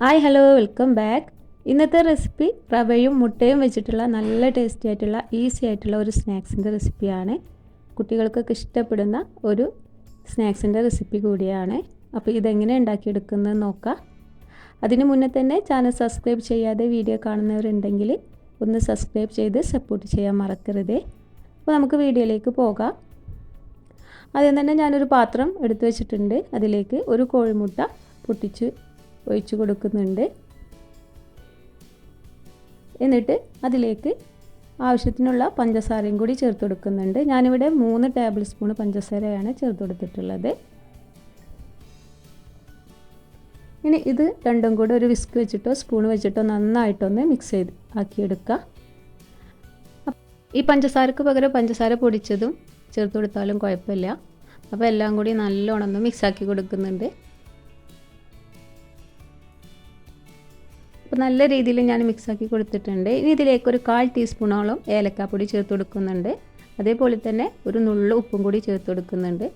Hi hello welcome back. ഇന്നത്തെ recipe റവയും മുട്ടയും വെച്ചിട്ടുള്ള നല്ല ടേസ്റ്റി ആയിട്ടുള്ള ഈസി ആയിട്ടുള്ള ഒരു സ്നാക്സിൻ്റെ റെസിപ്പിയാണ്. കുട്ടികൾക്കൊക്കെ ഇഷ്ടപ്പെടുന്ന ഒരു സ്നാക്സിൻ്റെ റെസിപ്പി കൂടിയാണ്. അപ്പോൾ ഇതെങ്ങനെ ഉണ്ടാക്കിയെടുക്കുന്നത് നോക്കാം. അതിന് മുന്നേ തന്നെ ചാനൽ സബ്സ്ക്രൈബ് ചെയ്യാതെ വീഡിയോ കാണുന്നവരുണ്ടെങ്കിൽ ഒന്ന് സബ്സ്ക്രൈബ് ചെയ്ത് സപ്പോർട്ട് ചെയ്യാൻ മറക്കരുത്. അപ്പോൾ നമുക്ക് വീഡിയോയിലേക്ക് പോകാം. ആദ്യം തന്നെ ഞാനൊരു പാത്രം എടുത്തു വെച്ചിട്ടുണ്ട്. അതിലേക്ക് ഒരു കോഴിമുട്ട പൊട്ടിച്ച് ഒഴിച്ചു കൊടുക്കുന്നുണ്ട്. എന്നിട്ട് അതിലേക്ക് ആവശ്യത്തിനുള്ള പഞ്ചസാരയും കൂടി ചേർത്ത് കൊടുക്കുന്നുണ്ട്. ഞാനിവിടെ 3 ടേബിൾ സ്പൂൺ പഞ്ചസാരയാണ് ചേർത്ത് കൊടുത്തിട്ടുള്ളത്. ഇനി ഇത് രണ്ടും കൂടി ഒരു വിസ്ക് വെച്ചിട്ടോ സ്പൂൺ വെച്ചിട്ടോ നന്നായിട്ടൊന്ന് മിക്സ് ചെയ്ത് ആക്കിയെടുക്കുക. ഈ പഞ്ചസാരക്ക് പകരം പഞ്ചസാര പൊടിച്ചതും ചേർത്ത് കൊടുത്താലും കുഴപ്പമില്ല. അപ്പോൾ എല്ലാം കൂടി നല്ലോണം ഒന്ന് മിക്സാക്കി കൊടുക്കുന്നുണ്ട്. അപ്പോൾ നല്ല രീതിയിൽ ഞാൻ മിക്സാക്കി കൊടുത്തിട്ടുണ്ട്. ഇനി ഇതിലേക്ക് ഒരു 1/4 ടീസ്പൂണോളം ഏലക്കാപ്പൊടി ചേർത്ത് കൊടുക്കുന്നുണ്ട്. അതേപോലെ തന്നെ ഒരു നുള്ളു ഉപ്പും കൂടി ചേർത്ത് കൊടുക്കുന്നുണ്ട്.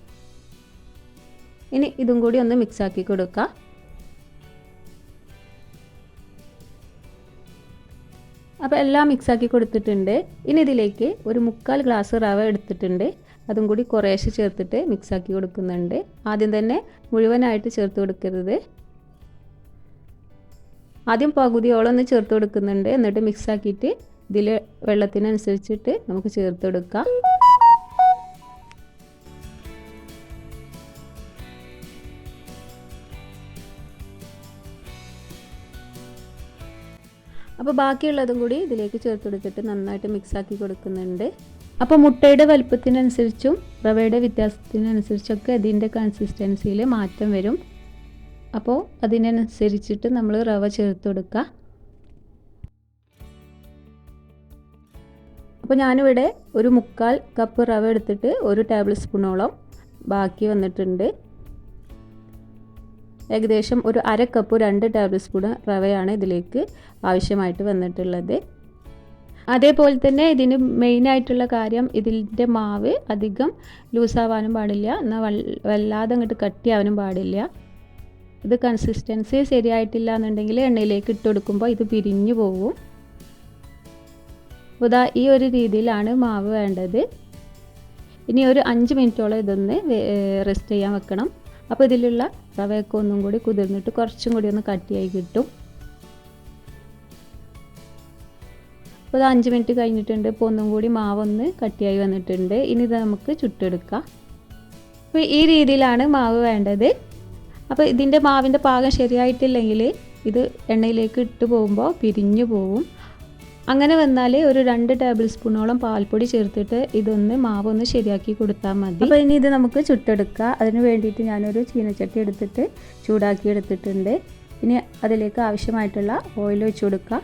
ഇനി ഇതും കൂടി ഒന്ന് മിക്സാക്കി കൊടുക്കുക. അപ്പോൾ എല്ലാം മിക്സാക്കി കൊടുത്തിട്ടുണ്ട്. ഇനി ഇതിലേക്ക് ഒരു 3/4 ഗ്ലാസ് റവ എടുത്തിട്ടുണ്ട്. അതും കൂടി കുറേശ്ശെ ചേർത്തിട്ട് മിക്സാക്കി കൊടുക്കുന്നുണ്ട്. ആദ്യം തന്നെ മുഴുവനായിട്ട് ചേർത്ത് കൊടുക്കരുത്. ആദ്യം പകുതിയോളം ഒന്ന് ചേർത്ത് കൊടുക്കുന്നുണ്ട്. എന്നിട്ട് മിക്സ് ആക്കിയിട്ട് ഇതിൽ വെള്ളത്തിനനുസരിച്ചിട്ട് നമുക്ക് ചേർത്ത് കൊടുക്കാം. അപ്പോൾ ബാക്കിയുള്ളതും കൂടി ഇതിലേക്ക് ചേർത്ത് കൊടുത്തിട്ട് നന്നായിട്ട് മിക്സ് ആക്കി കൊടുക്കുന്നുണ്ട്. അപ്പോൾ മുട്ടയുടെ വലുപ്പത്തിനനുസരിച്ചും റവയുടെ വ്യത്യാസത്തിനനുസരിച്ചൊക്കെ ഇതിൻ്റെ കൺസിസ്റ്റൻസിയിൽ മാറ്റം വരും. അപ്പോൾ അതിനനുസരിച്ചിട്ട് നമ്മൾ റവ ചേർത്ത് കൊടുക്കുക. അപ്പോൾ ഞാനിവിടെ ഒരു 3/4 കപ്പ് റവ എടുത്തിട്ട് 1 ടേബിൾ സ്പൂണോളം ബാക്കി വന്നിട്ടുണ്ട്. ഏകദേശം ഒരു 1/2 കപ്പ് 2 ടേബിൾ സ്പൂൺ റവയാണ് ഇതിലേക്ക് ആവശ്യമായിട്ട് വന്നിട്ടുള്ളത്. അതേപോലെ തന്നെ ഇതിന് മെയിനായിട്ടുള്ള കാര്യം ഇതിൻ്റെ മാവ് അധികം ലൂസാവാനും പാടില്ല, എന്നാൽ വല്ലാതെ അങ്ങോട്ട് കട്ടിയാവാനും പാടില്ല. ഇത് കൺസിസ്റ്റൻസി ശരിയായിട്ടില്ല എന്നുണ്ടെങ്കിൽ എണ്ണയിലേക്ക് ഇട്ട് കൊടുക്കുമ്പോൾ ഇത് പിരിഞ്ഞു പോകും. അപ്പോൾ ഇതാ ഈ ഒരു രീതിയിലാണ് മാവ് വേണ്ടത്. ഇനി ഒരു 5 മിനിറ്റോളം ഇതൊന്ന് റെസ്റ്റ് ചെയ്യാൻ വെക്കണം. അപ്പോൾ ഇതിലുള്ള റവയൊക്കെ ഒന്നും കൂടി കുതിർന്നിട്ട് കുറച്ചും കൂടി ഒന്ന് കട്ടിയായി കിട്ടും. അപ്പോൾ ഇത് 5 മിനിറ്റ് കഴിഞ്ഞിട്ടുണ്ട്. ഇപ്പോൾ ഒന്നും കൂടി മാവൊന്ന് കട്ടിയായി വന്നിട്ടുണ്ട്. ഇനി ഇത് നമുക്ക് ചുട്ടെടുക്കാം. അപ്പോൾ ഈ രീതിയിലാണ് മാവ് വേണ്ടത്. അപ്പോൾ ഇതിൻ്റെ മാവിൻ്റെ പാകം ശരിയായിട്ടില്ലെങ്കിൽ ഇത് എണ്ണയിലേക്ക് ഇട്ട് പോകുമ്പോൾ പിരിഞ്ഞു പോകും. അങ്ങനെ വന്നാൽ ഒരു 2 ടേബിൾ സ്പൂണോളം പാൽപ്പൊടി ചേർത്തിട്ട് ഇതൊന്ന് മാവൊന്ന് ശരിയാക്കി കൊടുത്താൽ മതി. അപ്പോൾ ഇനി ഇത് നമുക്ക് ചുട്ടെടുക്കുക. അതിന് വേണ്ടിയിട്ട് ഞാനൊരു ചീനച്ചട്ടി എടുത്തിട്ട് ചൂടാക്കി എടുത്തിട്ടുണ്ട്. ഇനി അതിലേക്ക് ആവശ്യമായിട്ടുള്ള ഓയിൽ ഒഴിച്ച് കൊടുക്കുക.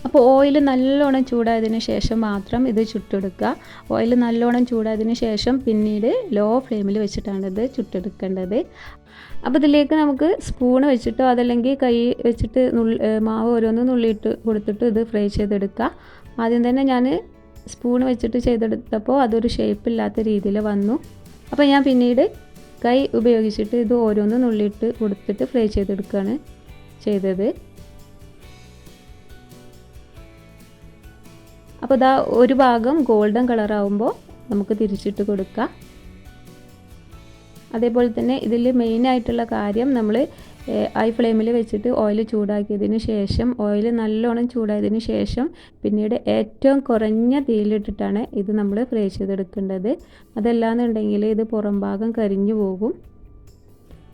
അപ്പോൾ ഓയിൽ നല്ലോണം ചൂടായതിന് ശേഷം മാത്രം ഇത് ചുട്ടെടുക്കുക. ഓയിൽ നല്ലോണം ചൂടായതിന് ശേഷം പിന്നീട് ലോ ഫ്ലെയിമിൽ വെച്ചിട്ടാണ് ഇത് ചുട്ടെടുക്കേണ്ടത്. അപ്പോൾ ഇതിലേക്ക് നമുക്ക് സ്പൂൺ വെച്ചിട്ടോ അതല്ലെങ്കിൽ കൈ വെച്ചിട്ട് മാവ് ഓരോന്ന് നുള്ളിയിട്ട് കൊടുത്തിട്ട് ഇത് ഫ്രൈ ചെയ്തെടുക്കുക. ആദ്യം തന്നെ ഞാൻ സ്പൂൺ വെച്ചിട്ട് ചെയ്തെടുത്തപ്പോൾ അതൊരു ഷേപ്പില്ലാത്ത രീതിയിൽ വന്നു. അപ്പോൾ ഞാൻ പിന്നീട് കൈ ഉപയോഗിച്ചിട്ട് ഇത് ഓരോന്ന് നുള്ളിയിട്ട് കൊടുത്തിട്ട് ഫ്രൈ ചെയ്തെടുക്കുകയാണ് ചെയ്തത്. അപ്പോൾ ഇതാ ഒരു ഭാഗം ഗോൾഡൻ കളറാവുമ്പോൾ നമുക്ക് തിരിച്ചിട്ട് കൊടുക്കാം. അതേപോലെ തന്നെ ഇതിൽ മെയിനായിട്ടുള്ള കാര്യം നമ്മൾ ഹൈ ഫ്ലെയിമിൽ വെച്ചിട്ട് ഓയിൽ ചൂടാക്കിയതിന് ശേഷം ഓയിൽ നല്ലോണം ചൂടായതിന് ശേഷം പിന്നീട് ഏറ്റവും കുറഞ്ഞ തീയിലിട്ടിട്ടാണ് ഇത് നമ്മൾ ഫ്രൈ ചെയ്തെടുക്കേണ്ടത്. അതല്ലാന്നുണ്ടെങ്കിൽ ഇത് പുറം ഭാഗം കരിഞ്ഞു പോകും,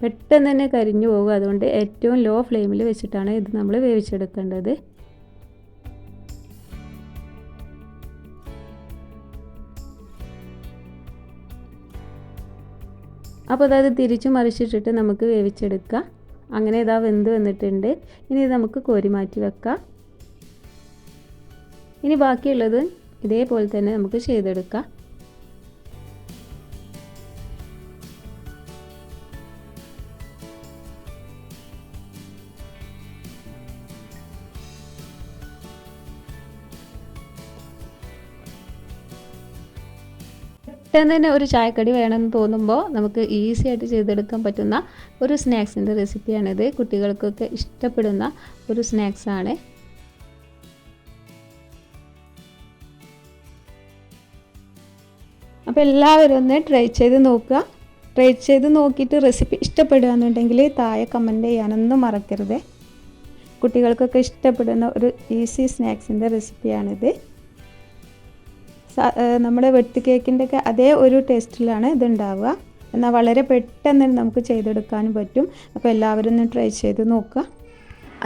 പെട്ടെന്ന് തന്നെ കരിഞ്ഞു പോകും. അതുകൊണ്ട് ഏറ്റവും ലോ ഫ്ലെയിമിൽ വെച്ചിട്ടാണ് ഇത് നമ്മൾ വേവിച്ചെടുക്കേണ്ടത്. അപ്പോൾ അത് തിരിച്ചു മറിച്ചിട്ടിട്ട് നമുക്ക് വേവിച്ചെടുക്കാം. അങ്ങനെ ഇതാ വെന്ത് വന്നിട്ടുണ്ട്. ഇനി ഇത് നമുക്ക് കോരി മാറ്റി വെക്കാം. ഇനി ബാക്കിയുള്ളത് ഇതേപോലെ തന്നെ നമുക്ക് ചെയ്തെടുക്കാം. പെട്ടെന്ന് തന്നെ ഒരു ചായക്കടി വേണമെന്ന് തോന്നുമ്പോൾ നമുക്ക് ഈസി ആയിട്ട് ചെയ്തെടുക്കാൻ പറ്റുന്ന ഒരു സ്നാക്സിൻ്റെ റെസിപ്പിയാണിത്. കുട്ടികൾക്കൊക്കെ ഇഷ്ടപ്പെടുന്ന ഒരു സ്നാക്സാണ്. അപ്പോൾ എല്ലാവരും ഒന്ന് ട്രൈ ചെയ്ത് നോക്കുക. ട്രൈ ചെയ്ത് നോക്കിയിട്ട് റെസിപ്പി ഇഷ്ടപ്പെടുകയെന്നുണ്ടെങ്കിൽ താഴെ കമൻറ്റ് ചെയ്യാനൊന്നും മറക്കരുത്. കുട്ടികൾക്കൊക്കെ ഇഷ്ടപ്പെടുന്ന ഒരു ഈസി സ്നാക്സിൻ്റെ റെസിപ്പിയാണിത്. നമ്മുടെ വെട്ട് കേക്കിൻ്റെ ഒക്കെ അതേ ഒരു ടേസ്റ്റിലാണ് ഇതുണ്ടാവുക. എന്നാൽ വളരെ പെട്ടെന്ന് നമുക്ക് ചെയ്തെടുക്കാനും പറ്റും. അപ്പോൾ എല്ലാവരും ഒന്ന് ട്രൈ ചെയ്ത് നോക്കുക.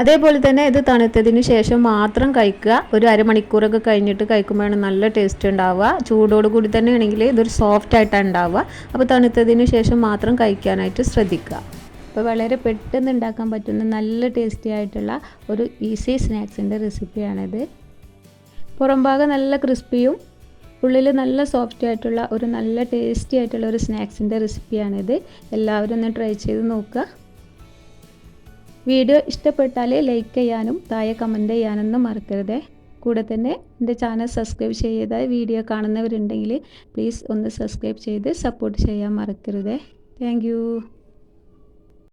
അതേപോലെ തന്നെ ഇത് തണുത്തതിന് ശേഷം മാത്രം കഴിക്കുക. ഒരു അരമണിക്കൂറൊക്കെ കഴിഞ്ഞിട്ട് കഴിക്കുമ്പോഴാണ് നല്ല ടേസ്റ്റ് ഉണ്ടാവുക. ചൂടോട് കൂടി തന്നെ ആണെങ്കിൽ ഇതൊരു സോഫ്റ്റ് ആയിട്ടാണ് ഉണ്ടാവുക. അപ്പോൾ തണുത്തതിന് ശേഷം മാത്രം കഴിക്കാനായിട്ട് ശ്രദ്ധിക്കുക. അപ്പോൾ വളരെ പെട്ടെന്ന് ഉണ്ടാക്കാൻ പറ്റുന്ന നല്ല ടേസ്റ്റി ആയിട്ടുള്ള ഒരു ഈസി സ്നാക്സിൻ്റെ റെസിപ്പിയാണിത്. പുറം ഭാഗം നല്ല ക്രിസ്പിയും ഉള്ളിൽ നല്ല സോഫ്റ്റ് ആയിട്ടുള്ള ഒരു നല്ല ടേസ്റ്റി ആയിട്ടുള്ള ഒരു സ്നാക്സിൻ്റെ റെസിപ്പിയാണിത്. എല്ലാവരും ഒന്ന് ട്രൈ ചെയ്ത് നോക്കുക. വീഡിയോ ഇഷ്ടപ്പെട്ടാൽ ലൈക്ക് ചെയ്യാനും താഴെ കമൻറ്റ് ചെയ്യാനൊന്നും മറക്കരുത്. കൂടെ തന്നെ എൻ്റെ ചാനൽ സബ്സ്ക്രൈബ് ചെയ്താൽ വീഡിയോ കാണുന്നവരുണ്ടെങ്കിൽ പ്ലീസ് ഒന്ന് സബ്സ്ക്രൈബ് ചെയ്ത് സപ്പോർട്ട് ചെയ്യാൻ മറക്കരുത്. താങ്ക്